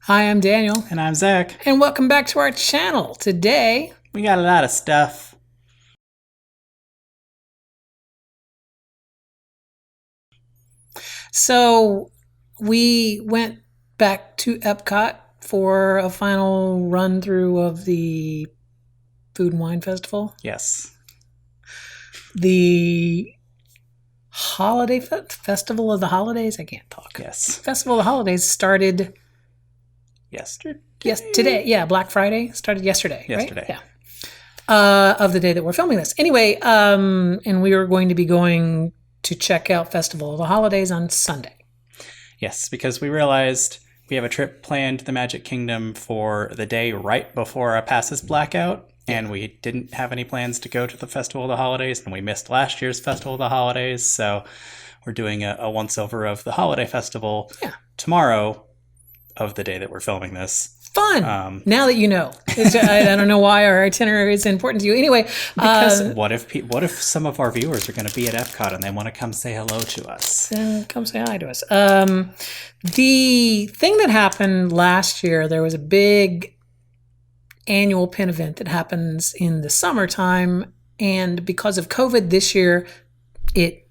Hi, I'm Daniel. And I'm Zach. And welcome back to our channel. Today, we got a lot of stuff. So, we went back to Epcot for a final run through of the Food and Wine Festival. Yes. The holiday Festival of the Holidays? I can't talk. Yes. Festival of the Holidays started yesterday. Today. Yeah, Black Friday started yesterday. Yesterday. Right? Yeah. Of the day that we're filming this. Anyway, and we are going to be going to check out Festival of the Holidays on Sunday. Yes, because we realized we have a trip planned to the Magic Kingdom for the day right before our passes blackout. And we didn't have any plans to go to the Festival of the Holidays, and we missed last year's Festival of the Holidays. So we're doing a once-over of the Holiday Festival tomorrow of the day that we're filming this. Fun. Now that you know. I don't know why our itinerary is important to you. Anyway. Because what if some of our viewers are going to be at Epcot and they want to come say hello to us? Then come say hi to us. The thing that happened last year, there was a big annual pin event that happens in the summertime, and because of COVID this year, it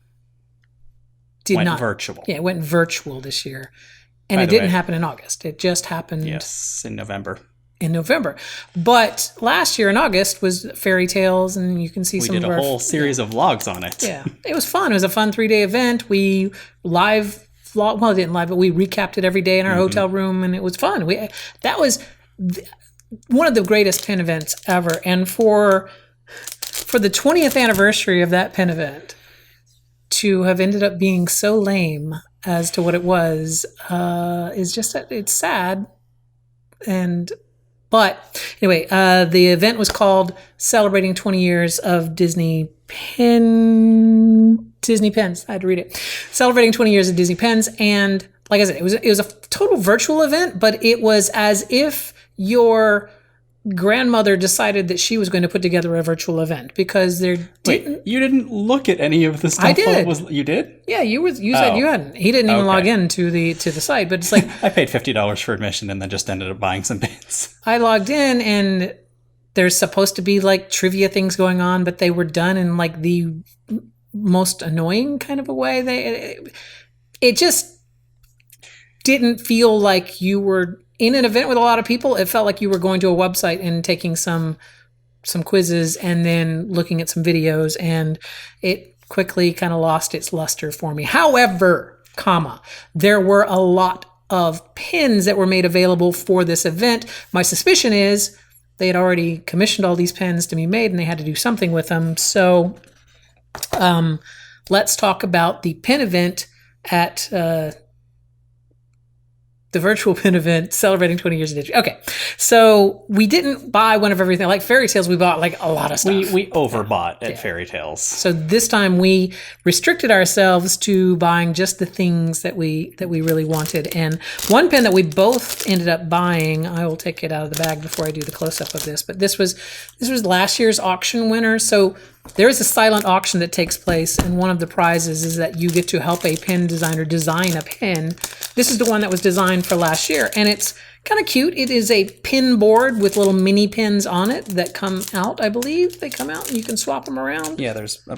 went virtual. Yeah, it went virtual this year, and it didn't happen in August. It just happened in November. But last year in August was Fairy Tales, and you can see some of our... We did a whole series of vlogs on it. Yeah, it was fun. It was a fun 3-day event. We live vlog, well, it didn't live, but we recapped it every day in our hotel room, and it was fun. That was one of the greatest pin events ever. And for the 20th anniversary of that pin event to have ended up being so lame as to what it was is just, it's sad. But anyway, the event was called Celebrating 20 Years of Disney Pins. I had to read it. Celebrating 20 Years of Disney Pins. And like I said, it was a total virtual event, but it was as if your grandmother decided that she was going to put together a virtual event, because you didn't look at any of the stuff. I did. You did? Yeah, you said you hadn't. He didn't even log in to the site, but it's like I paid $50 for admission and then just ended up buying some pins. I logged in, and there's supposed to be like trivia things going on, but they were done in like the most annoying kind of a way. It just didn't feel like you were in an event with a lot of people. It felt like you were going to a website and taking some quizzes and then looking at some videos, and it quickly kind of lost its luster for me. However, there were a lot of pins that were made available for this event. My suspicion is they had already commissioned all these pins to be made, and they had to do something with them. So let's talk about the pin event at the virtual pin event celebrating 20 years of Disney. Okay, so we didn't buy one of everything. Like Fairy Tales, we bought like a lot of stuff. We overbought at Fairy Tales. So this time we restricted ourselves to buying just the things that we really wanted. And one pin that we both ended up buying, I will take it out of the bag before I do the close-up of this, but this was last year's auction winner. So there is a silent auction that takes place, and one of the prizes is that you get to help a pin designer design a pin. This is the one that was designed for last year, and it's kind of cute. It is a pin board with little mini pins on it that come out, I believe. They come out and you can swap them around. Yeah, there's a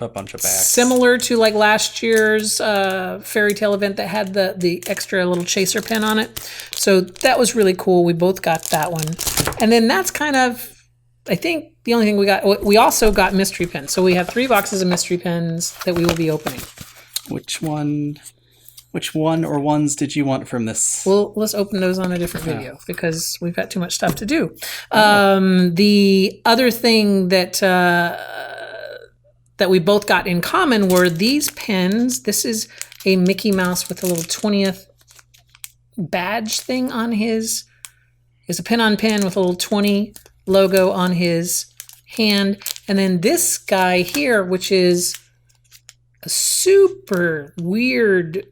bunch of bags. Similar to like last year's Fairy Tale event that had the extra little chaser pin on it. So that was really cool. We both got that one. And then that's kind of, I think, the only thing we got. We also got mystery pins. So we have 3 boxes of mystery pins that we will be opening. Which one or ones did you want from this? Well, let's open those on a different video because we've got too much stuff to do. The other thing that we both got in common were these pins. This is a Mickey Mouse with a little 20th badge thing on his. It's a pin-on-pin with a little 20 logo on his hand. And then this guy here, which is a super weird...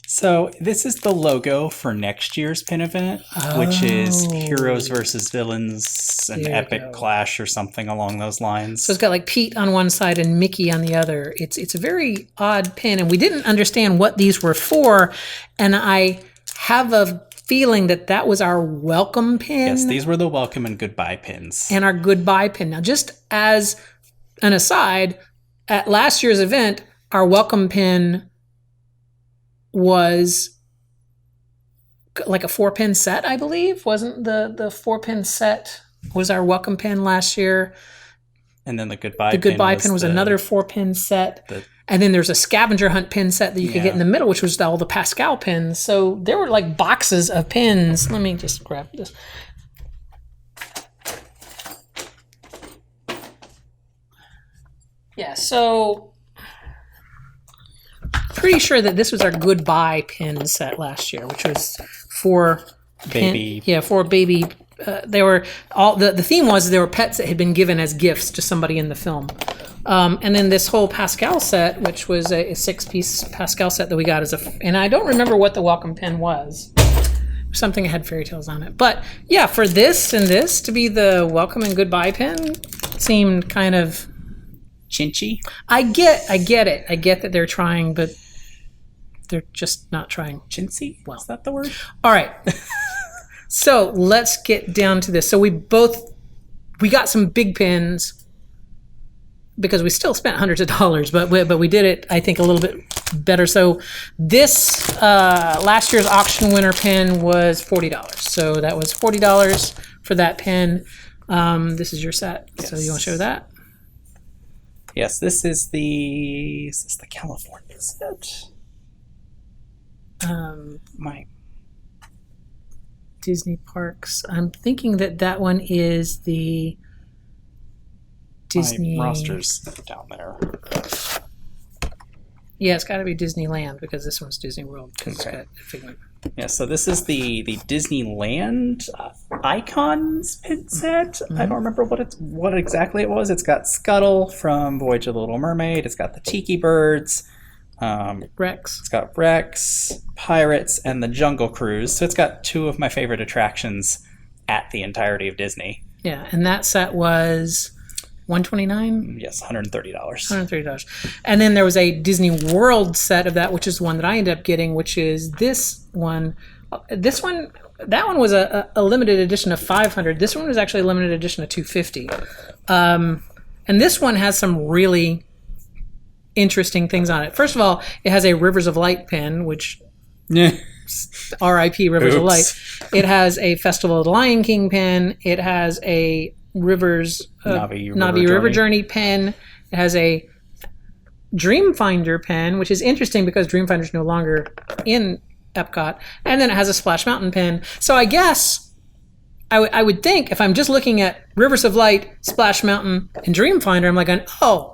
So this is the logo for next year's pin event, which is Heroes versus Villains, an epic clash or something along those lines. So it's got like Pete on one side and Mickey on the other. It's a very odd pin, and we didn't understand what these were for, and I have a feeling that was our welcome pin. Yes, these were the welcome and goodbye pins. And our goodbye pin. Now, just as an aside, at last year's event, our welcome pin was like a 4-pin set, I believe. Wasn't the 4-pin set was our welcome pin last year? And then the goodbye pin was another 4-pin set. And then there's a scavenger hunt pin set that you could get in the middle, which was all the Pascal pins. So there were like boxes of pins. Let me just grab this. Yeah, so pretty sure that this was our goodbye pin set last year, which was for baby. For baby. They were all the theme was there were pets that had been given as gifts to somebody in the film. And then this whole Pascal set, which was a 6-piece Pascal set that we got and I don't remember what the welcome pin was. Something that had fairy tales on it. But yeah, for this and this to be the welcome and goodbye pin seemed kind of chinchy. I get it. I get that they're trying, but they're just not trying. Chintzy? Well, is that the word? All right. So let's get down to this. So we got some big pins because we still spent hundreds of dollars, but we did it, I think, a little bit better. So this last year's auction winner pin was $40. So that was $40 for that pin. This is your set. Yes. So you want to show that? Yes, this is the California set. My Disney parks. I'm thinking that one is the Disney. My roster's down there. Yeah, it's got to be Disneyland because this one's Disney World. It's got Figment. Yeah, so this is the Disneyland Icons Pin Set. Mm-hmm. I don't remember what exactly it was. It's got Scuttle from Voyage of the Little Mermaid. It's got the Tiki Birds. Rex. It's got Rex, Pirates, and the Jungle Cruise. So it's got 2 of my favorite attractions at the entirety of Disney. Yeah, and that set was $129? Yes, $130. $130. And then there was a Disney World set of that, which is one that I ended up getting, which is this one. That one was a limited edition of 500. This one was actually a limited edition of 250. And this one has some really interesting things on it. First of all, it has a Rivers of Light pin, which R.I.P. Rivers of Light. It has a Festival of the Lion King pin. It has a Navi River Journey pin. It has a Dreamfinder pin, which is interesting because Dreamfinder is no longer in Epcot. And then it has a Splash Mountain pin. So I guess I would think if I'm just looking at Rivers of Light, Splash Mountain, and Dreamfinder, I'm like,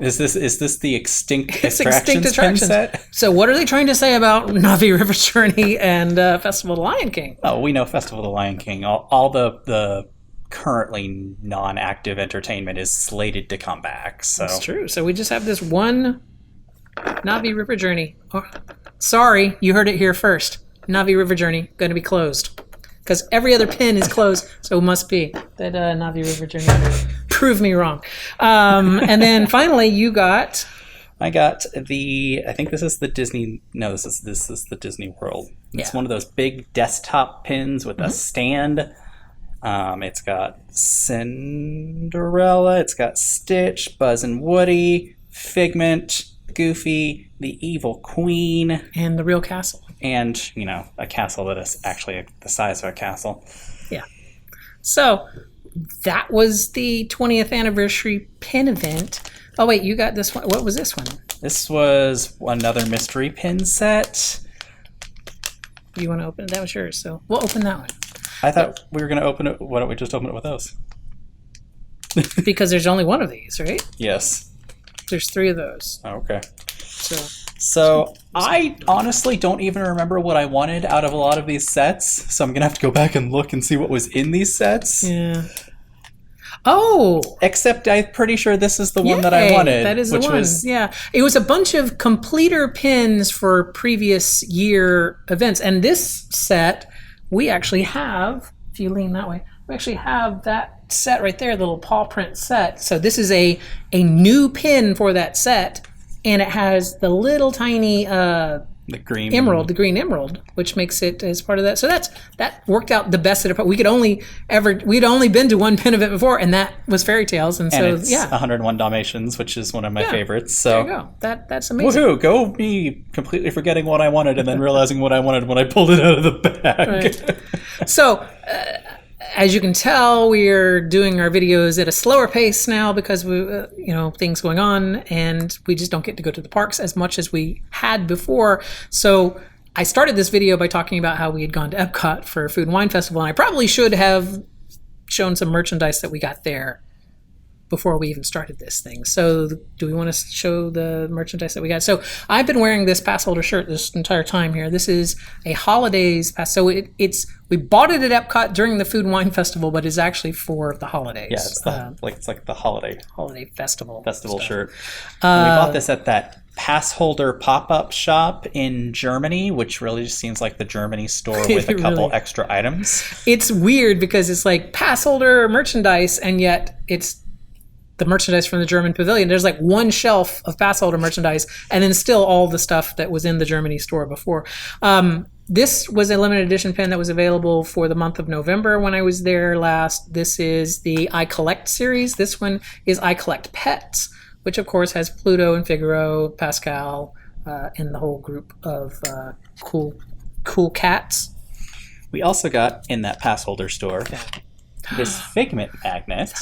is this the extinct attractions pin set? So what are they trying to say about Navi River Journey and Festival of the Lion King? Oh, we know Festival of the Lion King. All the currently non-active entertainment is slated to come back. So that's true. So we just have this one Navi River Journey. Oh, sorry, you heard it here first. Navi River Journey going to be closed. Because every other pin is closed, so it must be that Navi River Journey. Prove me wrong. And then finally, you got. I got I think this is the Disney. No, this is the Disney World. It's one of those big desktop pins with a stand. It's got Cinderella. It's got Stitch, Buzz and Woody, Figment, Goofy, the Evil Queen, and the real castle. And, a castle that is actually the size of a castle. Yeah. So that was the 20th anniversary pin event. Oh, wait, you got this one. What was this one? This was another mystery pin set. You want to open it? That was yours, so we'll open that one. I thought we were going to open it. Why don't we just open it with those? Because there's only one of these, right? Yes. There's 3 of those. Oh, okay. So I honestly don't even remember what I wanted out of a lot of these sets. So I'm going to have to go back and look and see what was in these sets. Yeah. Oh! Except I'm pretty sure this is the one that I wanted. That is the one. Yeah. It was a bunch of completer pins for previous year events. And this set, we actually have, if you lean that way, we actually have that set right there, the little paw print set. So this is a new pin for that set. And it has the little tiny The green the green emerald, which makes it as part of that. So that worked out the best. We'd only been to one pin of it before, and that was Fairy Tales. And so it's 101 Dalmatians, which is one of my favorites. So there you go. That's amazing. Woohoo! Go me completely forgetting what I wanted and then realizing what I wanted when I pulled it out of the bag. Right. So. As you can tell, we're doing our videos at a slower pace now because we, things going on, and we just don't get to go to the parks as much as we had before. So I started this video by talking about how we had gone to Epcot for Food and Wine Festival, and I probably should have shown some merchandise that we got there before we even started this thing. So do we want to show the merchandise that we got? So I've been wearing this pass holder shirt this entire time here. This is a holidays pass. So we bought it at Epcot during the Food and Wine Festival, but it's actually for the holidays. Yeah, it's like the holiday festival shirt. We bought this at that pass holder pop-up shop in Germany, which really just seems like the Germany store with a couple extra items. It's weird because it's like pass holder merchandise, and yet it's the merchandise from the German pavilion. There's like one shelf of pass holder merchandise, and then still all the stuff that was in the Germany store before. This was a limited edition pin that was available for the month of November when I was there last. This is the I Collect series. This one is I Collect Pets, which of course has Pluto and Figaro, Pascal, and the whole group of cool cats. We also got in that pass holder store this Figment Magnet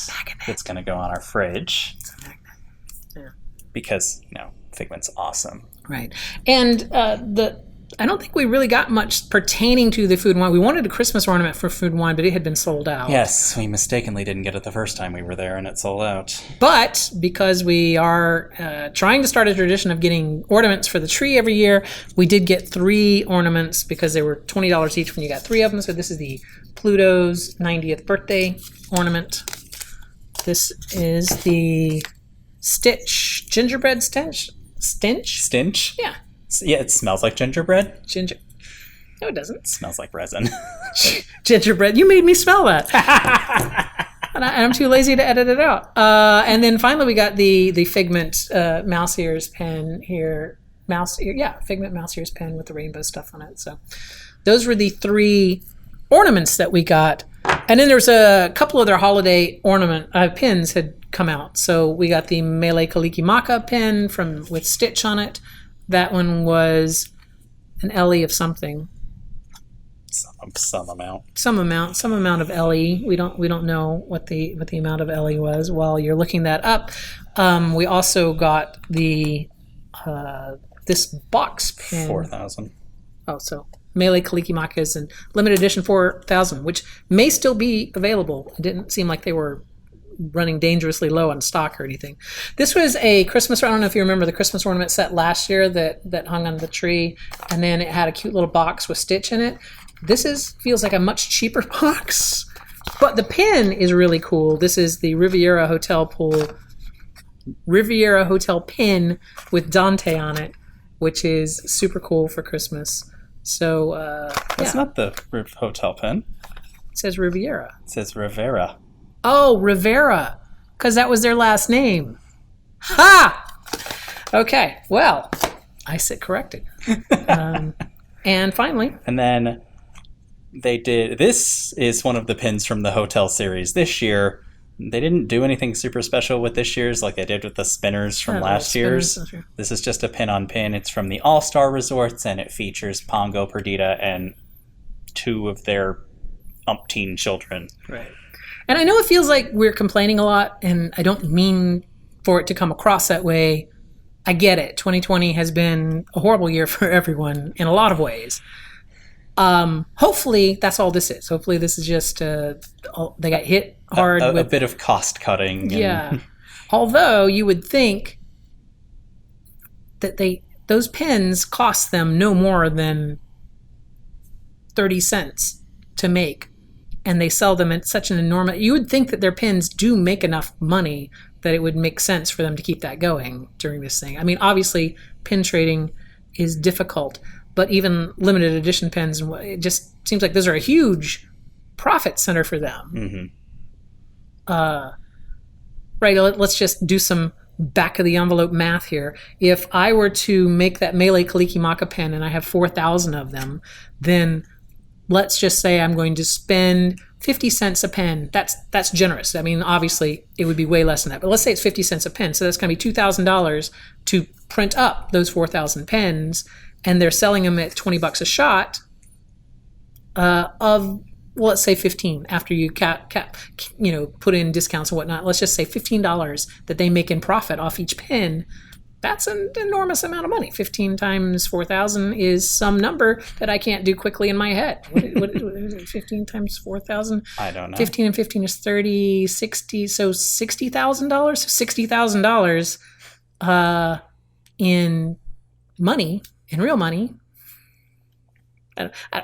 that's going to go on our fridge. It's a magnet. Yeah. Because, Figment's awesome. Right. And I don't think we really got much pertaining to the Food and Wine. We wanted a Christmas ornament for Food and Wine, but it had been sold out. Yes, we mistakenly didn't get it the first time we were there, and it sold out. But because we are trying to start a tradition of getting ornaments for the tree every year, we did get 3 ornaments because they were $20 each when you got 3 of them. So this is the Pluto's 90th birthday ornament. This is the Stitch gingerbread stench. Stench? Yeah. Yeah, it smells like gingerbread. No, it doesn't. It smells like resin. Gingerbread. You made me smell that. And I'm too lazy to edit it out. And then finally we got the Figment mouse ears pen here. Figment mouse ears pen with the rainbow stuff on it. So those were the 3 ornaments that we got. And then there's a couple of their holiday ornament pins had come out. So we got the Mele Kalikimaka pin with Stitch on it. That one was an Ellie of something. Some amount. Some amount of Ellie. We don't know what the amount of Ellie was. While you're looking that up, we also got the this box pin. 4,000. Oh, so Mele Kalikimaka is in limited edition 4,000, which may still be available. It didn't seem like they were running dangerously low on stock or anything. This was a Christmas, I don't know if you remember the Christmas ornament set last year that hung on the tree, and then it had a cute little box with Stitch in it. This feels like a much cheaper box, but the pin is really cool. This is the Riviera Hotel pin with Dante on it, which is super cool for Christmas. So that's not the hotel pin. It says Riviera. It says Rivera. Oh, Rivera, because that was their last name. Ha! Okay, well, I sit corrected. And finally. And then this is one of the pins from the hotel series this year. They didn't do anything super special with this year's like they did with the spinners from last year's. This is just a pin on pin. It's from the All-Star Resorts, and it features Pongo, Perdita, and 2 of their umpteen children. Right. And I know it feels like we're complaining a lot, and I don't mean for it to come across that way. I get it. 2020 has been a horrible year for everyone in a lot of ways. Hopefully, that's all this is. Hopefully, this is just they got hit hard with a bit of cost cutting. Yeah. Although you would think that those pins cost them no more than 30 cents to make. And they sell them at such an enormous... You would think that their pins do make enough money that it would make sense for them to keep that going during this thing. I mean, obviously, pin trading is difficult, but even limited edition pins, it just seems like those are a huge profit center for them. Mm-hmm. Right, let's just do some back of the envelope math here. If I were to make that Melee Kalikimaka pen and I have 4,000 of them, then let's just say I'm going to spend 50 cents a pen. That's generous. I mean, obviously, it would be way less than that. But let's say it's 50 cents a pen. So that's going to be $2,000 to print up those 4,000 pens. And they're selling them at $20 a shot well, let's say 15 after you put in discounts and whatnot. Let's just say $15 that they make in profit off each pen. That's an enormous amount of money. 15 times 4,000 is some number that I can't do quickly in my head. What 15 times 4,000? I don't know. 15 and 15 is 30, 60, so $60,000? $60,000 in money, in real money,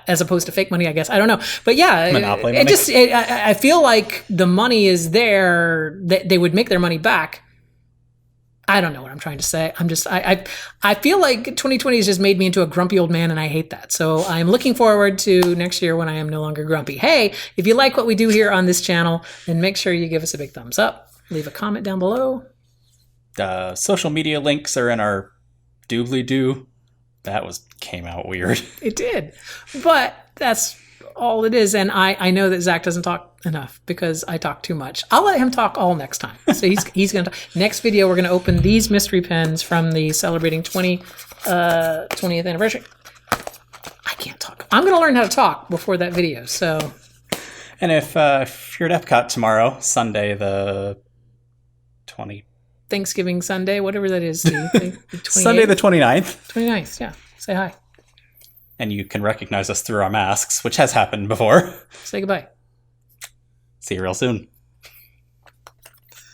as opposed to fake money, I guess. I don't know. But yeah, Monopoly money. I feel like the money is there. They would make their money back. I don't know what I'm trying to say. I feel like 2020 has just made me into a grumpy old man, and I hate that. So I'm looking forward to next year when I am no longer grumpy. Hey, if you like what we do here on this channel, then make sure you give us a big thumbs up. Leave a comment down below. Social media links are in our doobly-doo. That came out weird. It did. But that's all it is. And I know that Zach doesn't talk enough because I talk too much. I'll let him talk all next time. So he's going to talk. Next video, we're going to open these mystery pens from the celebrating 20th anniversary. I can't talk. I'm going to learn how to talk before that video. So, And if you're at Epcot tomorrow, Sunday the 20th. Thanksgiving Sunday, whatever that is. Sunday the 29th. 29th, yeah. Say hi. And you can recognize us through our masks, which has happened before. Say goodbye. See you real soon.